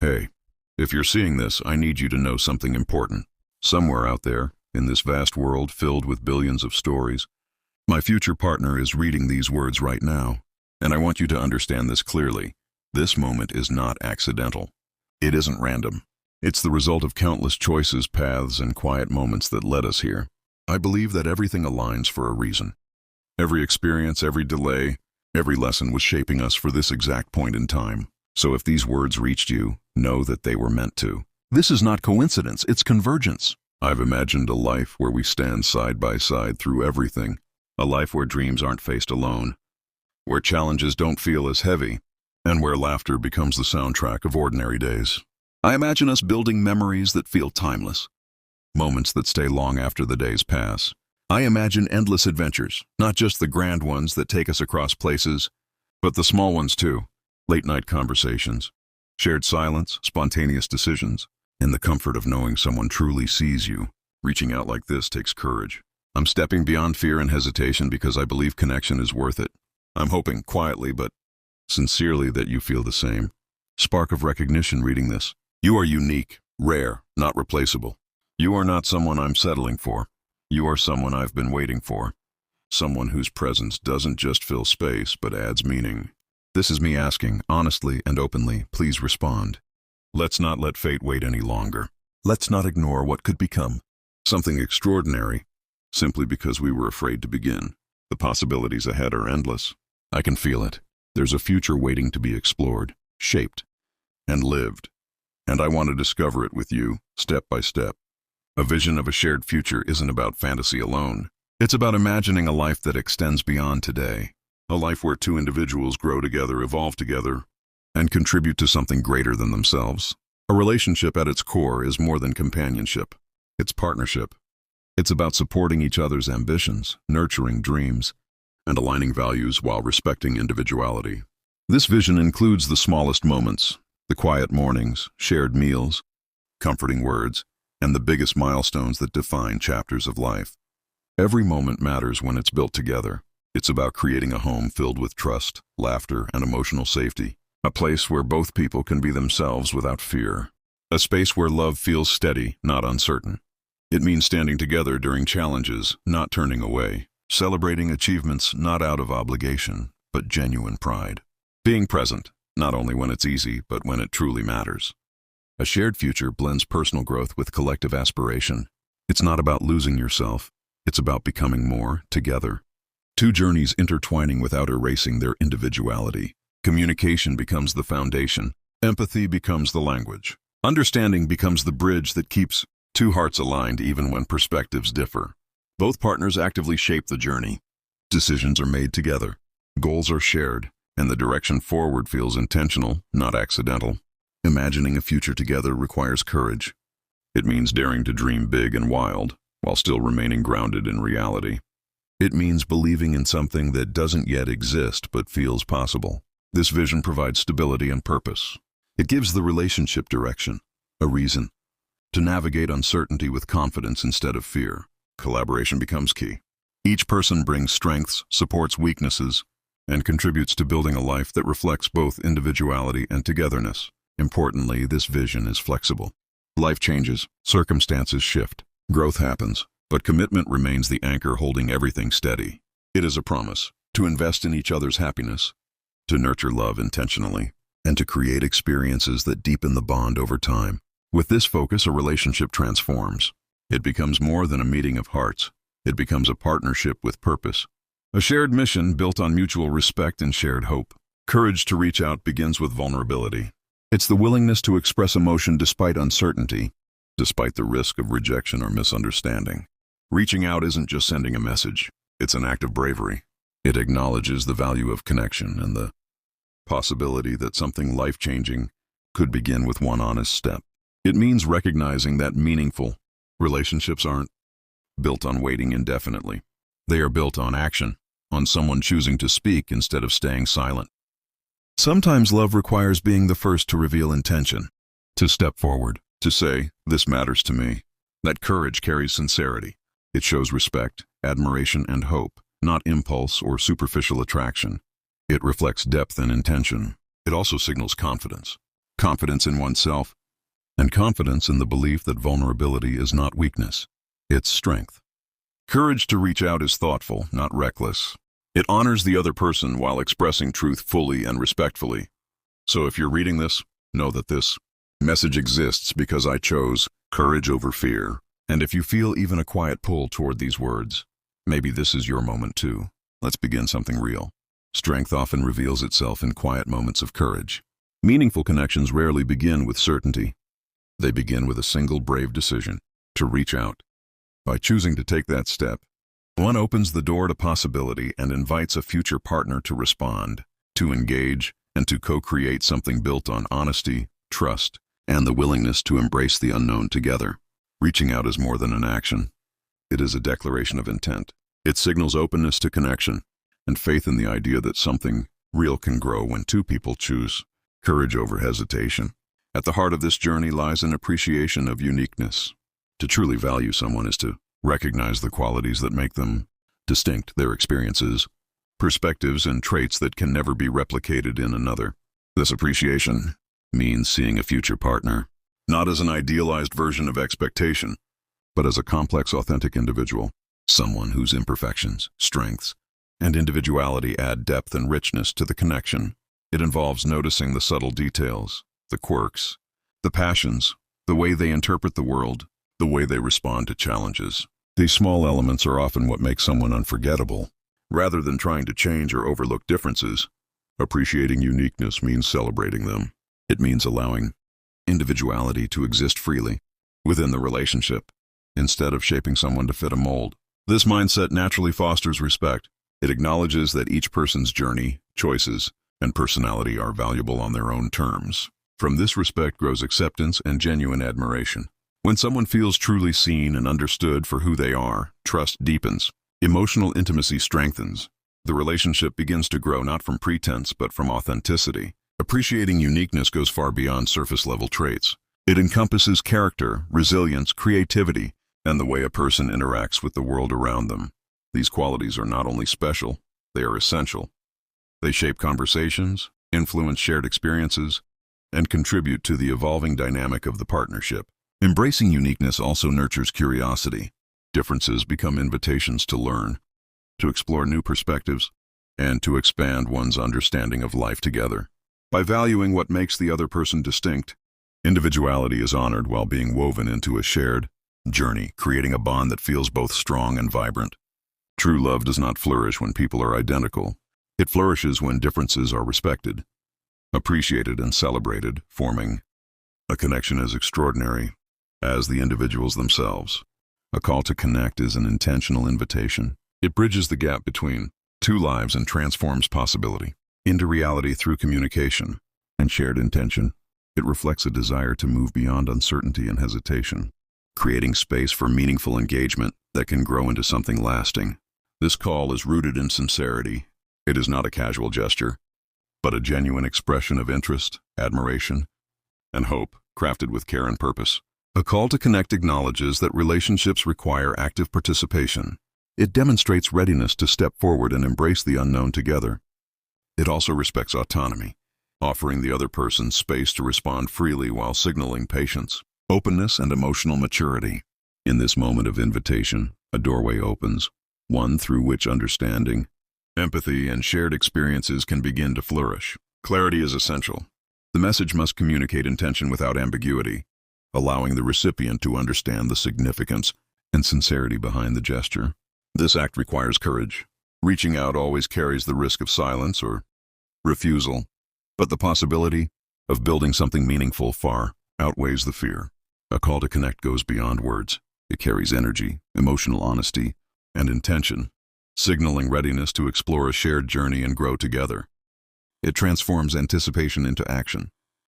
Hey, if you're seeing this, I need you to know something important. Somewhere out there, in this vast world filled with billions of stories, my future partner is reading these words right now, and I want you to understand this clearly. This moment is not accidental. It isn't random. It's the result of countless choices, paths, and quiet moments that led us here. I believe that everything aligns for a reason. Every experience, every delay, every lesson was shaping us for this exact point in time. So if these words reached you, know that they were meant to. This is not coincidence, it's convergence. I've imagined a life where we stand side by side through everything. A life where dreams aren't faced alone, where challenges don't feel as heavy, and where laughter becomes the soundtrack of ordinary days. I imagine us building memories that feel timeless, moments that stay long after the days pass. I imagine endless adventures, not just the grand ones that take us across places, but the small ones too. Late-night conversations, shared silence, spontaneous decisions, and the comfort of knowing someone truly sees you. Reaching out like this takes courage. I'm stepping beyond fear and hesitation because I believe connection is worth it. I'm hoping, quietly but sincerely, that you feel the same. Spark of recognition reading this. You are unique, rare, not replaceable. You are not someone I'm settling for. You are someone I've been waiting for. Someone whose presence doesn't just fill space but adds meaning. This is me asking, honestly and openly, please respond. Let's not let fate wait any longer. Let's not ignore what could become something extraordinary, simply because we were afraid to begin. The possibilities ahead are endless. I can feel it. There's a future waiting to be explored, shaped, and lived. And I want to discover it with you, step by step. A vision of a shared future isn't about fantasy alone. It's about imagining a life that extends beyond today. A life where two individuals grow together, evolve together, and contribute to something greater than themselves. A relationship at its core is more than companionship. It's partnership. It's about supporting each other's ambitions, nurturing dreams, and aligning values while respecting individuality. This vision includes the smallest moments, the quiet mornings, shared meals, comforting words, and the biggest milestones that define chapters of life. Every moment matters when it's built together. It's about creating a home filled with trust, laughter, and emotional safety. A place where both people can be themselves without fear. A space where love feels steady, not uncertain. It means standing together during challenges, not turning away. Celebrating achievements not out of obligation, but genuine pride. Being present, not only when it's easy, but when it truly matters. A shared future blends personal growth with collective aspiration. It's not about losing yourself. It's about becoming more together. Two journeys intertwining without erasing their individuality. Communication becomes the foundation. Empathy becomes the language. Understanding becomes the bridge that keeps two hearts aligned even when perspectives differ. Both partners actively shape the journey. Decisions are made together. Goals are shared, and the direction forward feels intentional, not accidental. Imagining a future together requires courage. It means daring to dream big and wild, while still remaining grounded in reality. It means believing in something that doesn't yet exist but feels possible. This vision provides stability and purpose. It gives the relationship direction, a reason, to navigate uncertainty with confidence instead of fear. Collaboration becomes key. Each person brings strengths, supports weaknesses, and contributes to building a life that reflects both individuality and togetherness. Importantly, this vision is flexible. Life changes, circumstances shift, growth happens, but commitment remains the anchor holding everything steady. It is a promise to invest in each other's happiness, to nurture love intentionally, and to create experiences that deepen the bond over time. With this focus, a relationship transforms. It becomes more than a meeting of hearts. It becomes a partnership with purpose. A shared mission built on mutual respect and shared hope. Courage to reach out begins with vulnerability. It's the willingness to express emotion despite uncertainty, despite the risk of rejection or misunderstanding. Reaching out isn't just sending a message. It's an act of bravery. It acknowledges the value of connection and the possibility that something life-changing could begin with one honest step. It means recognizing that meaningful relationships aren't built on waiting indefinitely. They are built on action, on someone choosing to speak instead of staying silent. Sometimes love requires being the first to reveal intention, to step forward, to say, "This matters to me." That courage carries sincerity. It shows respect, admiration, and hope, not impulse or superficial attraction. It reflects depth and intention. It also signals confidence. confidence in oneself, and confidence in the belief that vulnerability is not weakness, it's strength. Courage to reach out is thoughtful, not reckless. It honors the other person while expressing truth fully and respectfully. So if you're reading this, know that this message exists because I chose courage over fear. And if you feel even a quiet pull toward these words, maybe this is your moment too. Let's begin something real. Strength often reveals itself in quiet moments of courage. Meaningful connections rarely begin with certainty. They begin with a single brave decision to reach out. By choosing to take that step, one opens the door to possibility and invites a future partner to respond, to engage, and to co-create something built on honesty, trust, and the willingness to embrace the unknown together. Reaching out is more than an action. It is a declaration of intent. It signals openness to connection and faith in the idea that something real can grow when two people choose courage over hesitation. At the heart of this journey lies an appreciation of uniqueness. To truly value someone is to recognize the qualities that make them distinct, their experiences, perspectives, and traits that can never be replicated in another. This appreciation means seeing a future partner, not as an idealized version of expectation, but as a complex, authentic individual, someone whose imperfections, strengths, and individuality add depth and richness to the connection. It involves noticing the subtle details, the quirks, the passions, the way they interpret the world, the way they respond to challenges. These small elements are often what make someone unforgettable. Rather than trying to change or overlook differences, appreciating uniqueness means celebrating them. It means allowing individuality to exist freely within the relationship, instead of shaping someone to fit a mold. This mindset naturally fosters respect. It acknowledges that each person's journey, choices, and personality are valuable on their own terms. From this respect grows acceptance and genuine admiration. When someone feels truly seen and understood for who they are, trust deepens. Emotional intimacy strengthens. The relationship begins to grow not from pretense but from authenticity. Appreciating uniqueness goes far beyond surface-level traits. It encompasses character, resilience, creativity, and the way a person interacts with the world around them. These qualities are not only special, they are essential. They shape conversations, influence shared experiences, and contribute to the evolving dynamic of the partnership. Embracing uniqueness also nurtures curiosity. Differences become invitations to learn, to explore new perspectives, and to expand one's understanding of life together. By valuing what makes the other person distinct, individuality is honored while being woven into a shared journey, creating a bond that feels both strong and vibrant. True love does not flourish when people are identical. It flourishes when differences are respected, appreciated, and celebrated, forming a connection as extraordinary as the individuals themselves. A call to connect is an intentional invitation. It bridges the gap between two lives and transforms possibility into reality through communication and shared intention. It reflects a desire to move beyond uncertainty and hesitation, creating space for meaningful engagement that can grow into something lasting. This call is rooted in sincerity. It is not a casual gesture, but a genuine expression of interest, admiration, and hope, crafted with care and purpose. A call to connect acknowledges that relationships require active participation. It demonstrates readiness to step forward and embrace the unknown together. It also respects autonomy, offering the other person space to respond freely while signaling patience, openness, and emotional maturity. In this moment of invitation, a doorway opens, one through which understanding, empathy, and shared experiences can begin to flourish. Clarity is essential. The message must communicate intention without ambiguity, allowing the recipient to understand the significance and sincerity behind the gesture. This act requires courage. Reaching out always carries the risk of silence or refusal, but the possibility of building something meaningful far outweighs the fear. A call to connect goes beyond words. It carries energy, emotional honesty, and intention, signaling readiness to explore a shared journey and grow together. It transforms anticipation into action,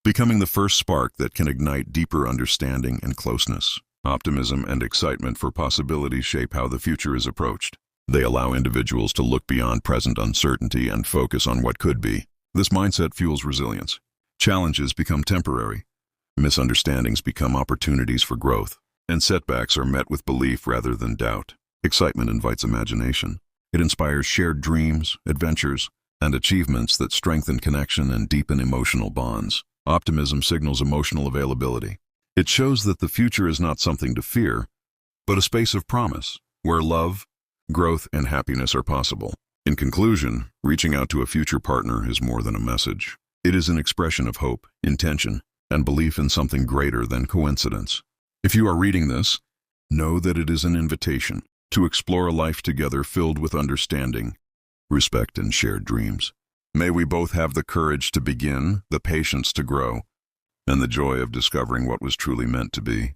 becoming the first spark that can ignite deeper understanding and closeness. Optimism and excitement for possibility shape how the future is approached. They allow individuals to look beyond present uncertainty and focus on what could be. This mindset fuels resilience. Challenges become temporary, misunderstandings become opportunities for growth, and setbacks are met with belief rather than doubt. Excitement invites imagination. It inspires shared dreams, adventures, and achievements that strengthen connection and deepen emotional bonds. Optimism signals emotional availability. It shows that the future is not something to fear, but a space of promise, where love, growth, and happiness are possible. In conclusion, reaching out to a future partner is more than a message. It is an expression of hope, intention, and belief in something greater than coincidence. If you are reading this, know that it is an invitation to explore a life together filled with understanding, respect, and shared dreams. May we both have the courage to begin, the patience to grow, and the joy of discovering what was truly meant to be.